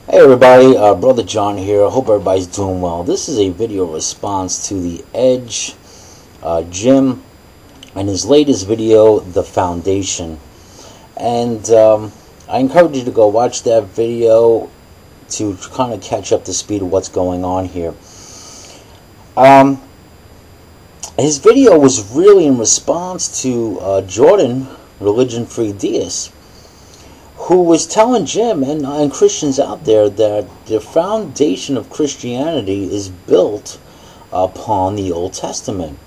Hey everybody, Brother John here. I hope everybody's doing well. This is a video response to the Edge Jim and his latest video, The Foundation. And I encourage you to go watch that video to kind of catch up to speed of what's going on here. His video was really in response to Jordan, Religion Free Deist, who was telling Jim and Christians out there that the foundation of Christianity is built upon the Old Testament,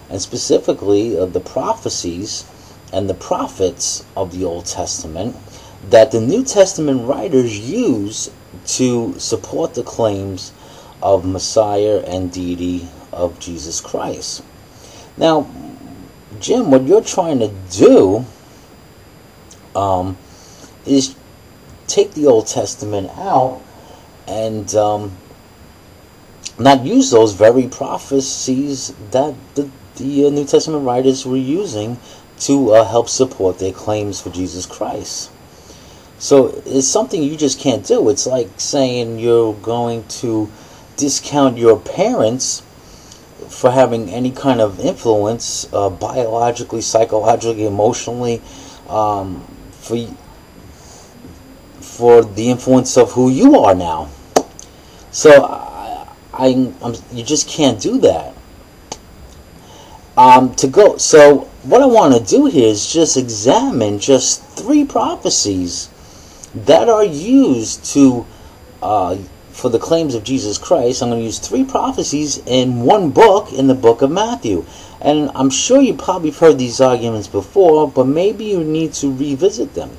and specifically the prophecies and the prophets of the Old Testament that the New Testament writers use to support the claims of Messiah and deity of Jesus Christ. Now, Jim, what you're trying to do is take the Old Testament out and not use those very prophecies that the New Testament writers were using to help support their claims for Jesus Christ. So it's something you just can't do. It's like saying you're going to discount your parents for having any kind of influence, biologically, psychologically, emotionally, for the influence of who you are now. So you just can't do that. So what I want to do here is just examine just 3 prophecies that are used to for the claims of Jesus Christ. I'm going to use 3 prophecies in one book, in the book of Matthew. And I'm sure you probably have heard these arguments before, but maybe you need to revisit them.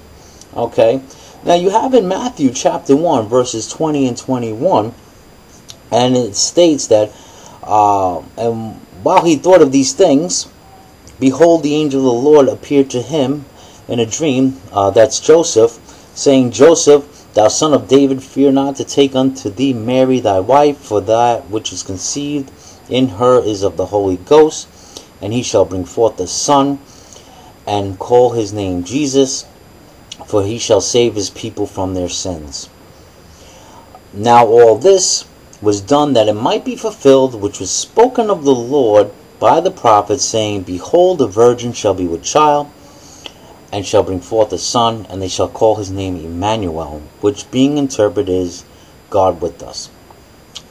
Okay? Now you have in Matthew chapter 1 verses 20 and 21, and it states that, and while he thought of these things, behold, the angel of the Lord appeared to him in a dream, that's Joseph, saying, Joseph, thou son of David, fear not to take unto thee Mary thy wife, for that which is conceived in her is of the Holy Ghost, and he shall bring forth a son, and call his name Jesus, for he shall save his people from their sins. Now all this was done that it might be fulfilled, which was spoken of the Lord by the prophet, saying, behold, a virgin shall be with child, and shall bring forth a son, and they shall call his name Emmanuel, which being interpreted is God with us.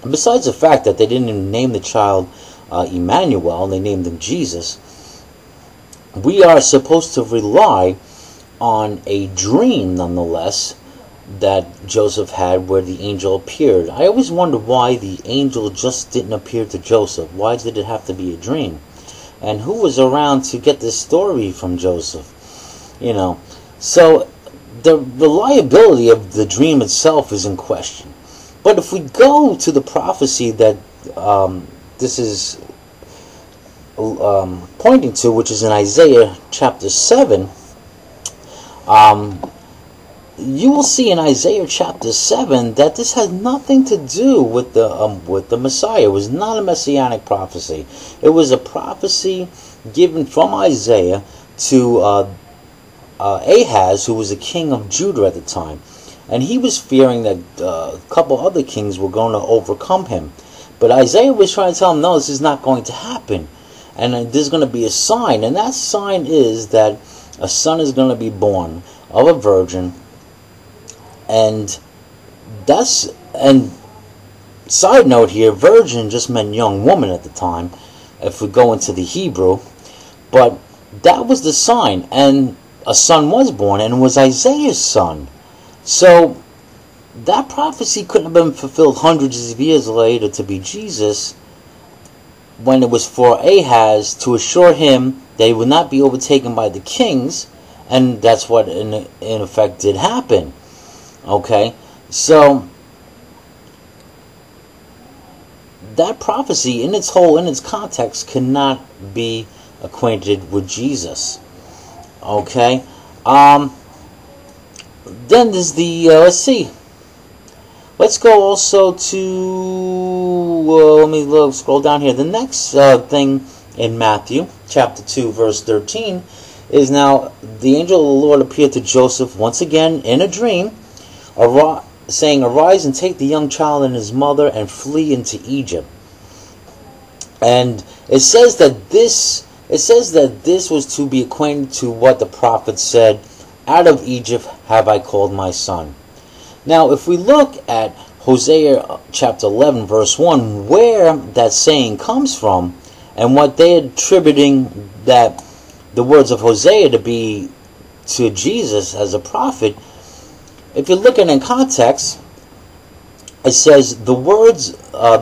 And besides the fact that they didn't even name the child Emmanuel, they named him Jesus, we are supposed to rely on a dream, nonetheless, that Joseph had where the angel appeared. I always wonder why the angel just didn't appear to Joseph. Why did it have to be a dream? And who was around to get this story from Joseph? You know, so the reliability of the dream itself is in question. But if we go to the prophecy that this is pointing to, which is in Isaiah chapter 7, you will see in Isaiah chapter 7 that this has nothing to do with the Messiah. It was not a messianic prophecy. It was a prophecy given from Isaiah to Ahaz, who was a king of Judah at the time. And he was fearing that a couple other kings were going to overcome him. But Isaiah was trying to tell him, no, this is not going to happen. And there's going to be a sign. And that sign is that a son is going to be born of a virgin, and side note here, virgin just meant young woman at the time, if we go into the Hebrew, but that was the sign, and a son was born, and it was Isaiah's son. So that prophecy couldn't have been fulfilled hundreds of years later to be Jesus, when it was for Ahaz to assure him that he would not be overtaken by the kings, and that's what in effect did happen. Okay, so that prophecy in its context cannot be acquainted with Jesus. Okay, then there's the let's see. Let's go also to let me look, scroll down here. The next thing in Matthew chapter 2 verse 13 is, now the angel of the Lord appeared to Joseph once again in a dream, saying, "Arise and take the young child and his mother and flee into Egypt." And it says that this was to be acquainted to what the prophet said, "Out of Egypt have I called my son." Now, if we look at Hosea chapter 11, verse 1, where that saying comes from, and what they're attributing that the words of Hosea to be to Jesus as a prophet, if you look at it in context, it says the words are,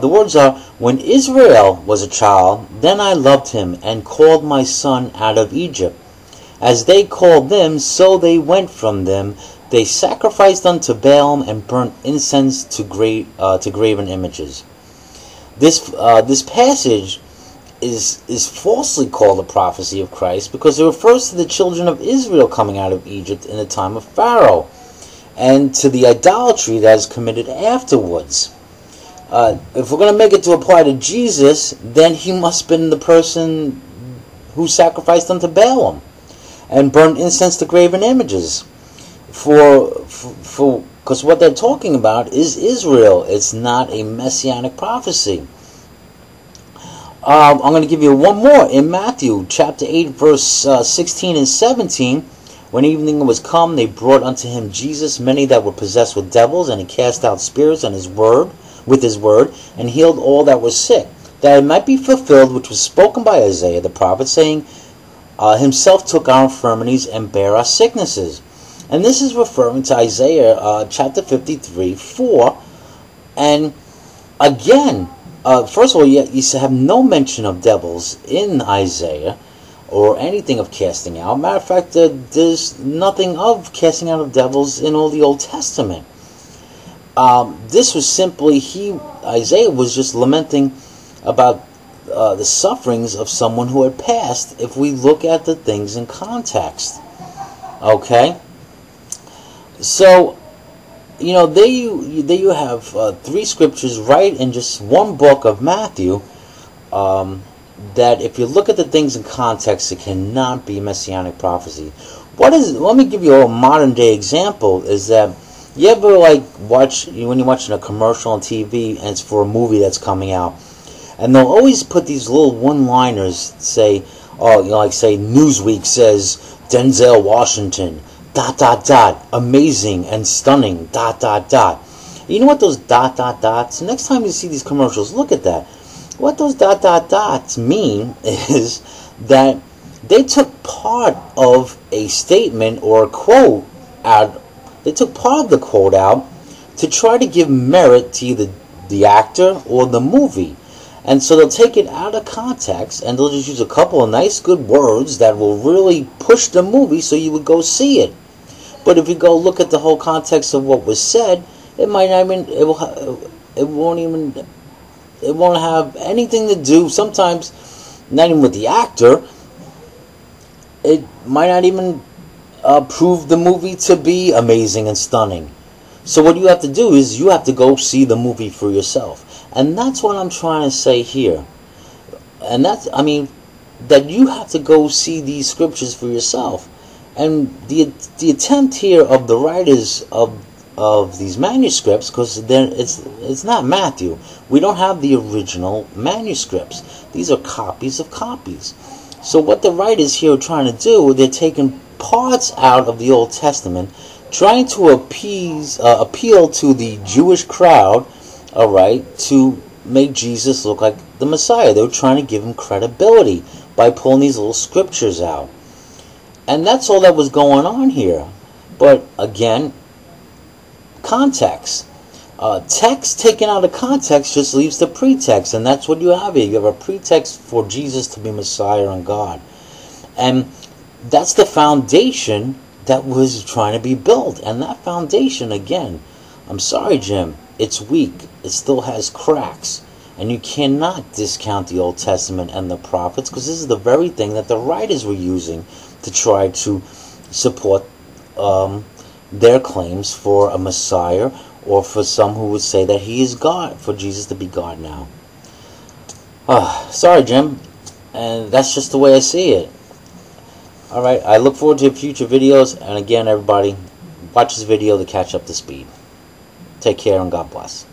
"When Israel was a child, then I loved him and called my son out of Egypt. As they called them, so they went from them. They sacrificed unto Baal and burnt incense to graven images." This passage is falsely called a prophecy of Christ, because it refers to the children of Israel coming out of Egypt in the time of Pharaoh, and to the idolatry that is committed afterwards. If we're going to make it to apply to Jesus, then he must have been the person who sacrificed unto Balaam and burned incense to graven images. Because what they're talking about is Israel. It's not a messianic prophecy. I'm going to give you one more in Matthew chapter 8, verse 16 and 17. "When evening was come, they brought unto him Jesus many that were possessed with devils, and he cast out spirits with his word, and healed all that were sick, that it might be fulfilled which was spoken by Isaiah the prophet, saying, Himself took our infirmities and bare our sicknesses." And this is referring to Isaiah chapter 53, 4. And again, first of all, you have no mention of devils in Isaiah, or anything of casting out. Matter of fact, there's nothing of casting out of devils in all the Old Testament. This was simply, Isaiah was just lamenting about the sufferings of someone who had passed, if we look at the things in context. Okay? So, there you have three scriptures right in just one book of Matthew, that if you look at the things in context, it cannot be messianic prophecy. Let me give you a modern day example, is that you ever when you're watching a commercial on TV and it's for a movie that's coming out, and they'll always put these little one-liners, say, say Newsweek says Denzel Washington, ... amazing and stunning, ... You know what those ... Next time you see these commercials, look at that. What those ... mean is that they took part of a statement or a quote out. They took part of the quote out to try to give merit to either the actor or the movie. And so they'll take it out of context, and they'll just use a couple of nice good words that will really push the movie so you would go see it. But if you go look at the whole context of what was said, it won't have anything to do, sometimes not even with the actor. It might not even prove the movie to be amazing and stunning. So what you have to do is you have to go see the movie for yourself. And that's what I'm trying to say here. And that you have to go see these scriptures for yourself. And the attempt here of the writers of these manuscripts, because it's not Matthew. We don't have the original manuscripts. These are copies of copies. So what the writers here are trying to do, they're taking parts out of the Old Testament, trying to appeal to the Jewish crowd, all right, to make Jesus look like the Messiah. They were trying to give him credibility by pulling these little scriptures out. And that's all that was going on here. But again, context. Text taken out of context just leaves the pretext, and that's what you have here. You have a pretext for Jesus to be Messiah and God. And that's the foundation that was trying to be built. And that foundation, again, I'm sorry, Jim, it's weak. It still has cracks. And you cannot discount the Old Testament and the prophets, because this is the very thing that the writers were using to try to support their claims for a Messiah, or for some who would say that he is God, for Jesus to be God now. Sorry, Jim. And that's just the way I see it. Alright, I look forward to future videos. And again, everybody, watch this video to catch up to speed. Take care and God bless.